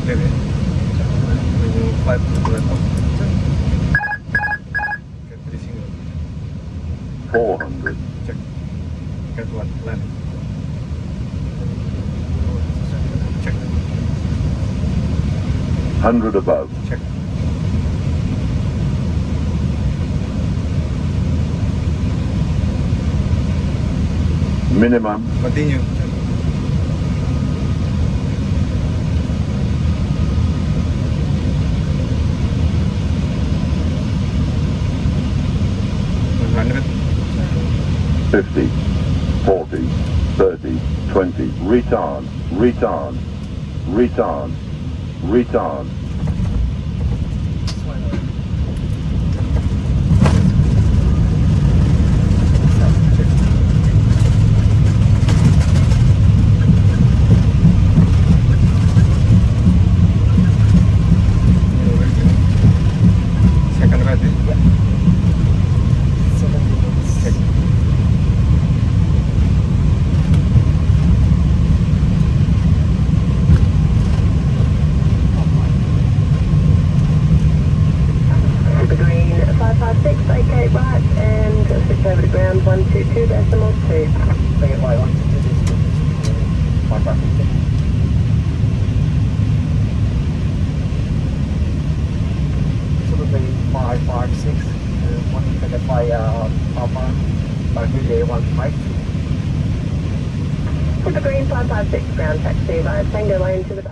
clear it. Runway 5 to the left. Get 3 single. 400. Check. Get 1 land. Check. 100 above. Check. Minimum. Continue. Check. 50, 40, 30, 20. Retard, retard, retard, retard. Second right. Yeah. Check. The green 556, vacate right and switch over to ground 122.2. Bring it right on to this 556. So the 556, one taken by Alpha, by relay 152. The green 556, ground taxi via Tango Lane to the bay.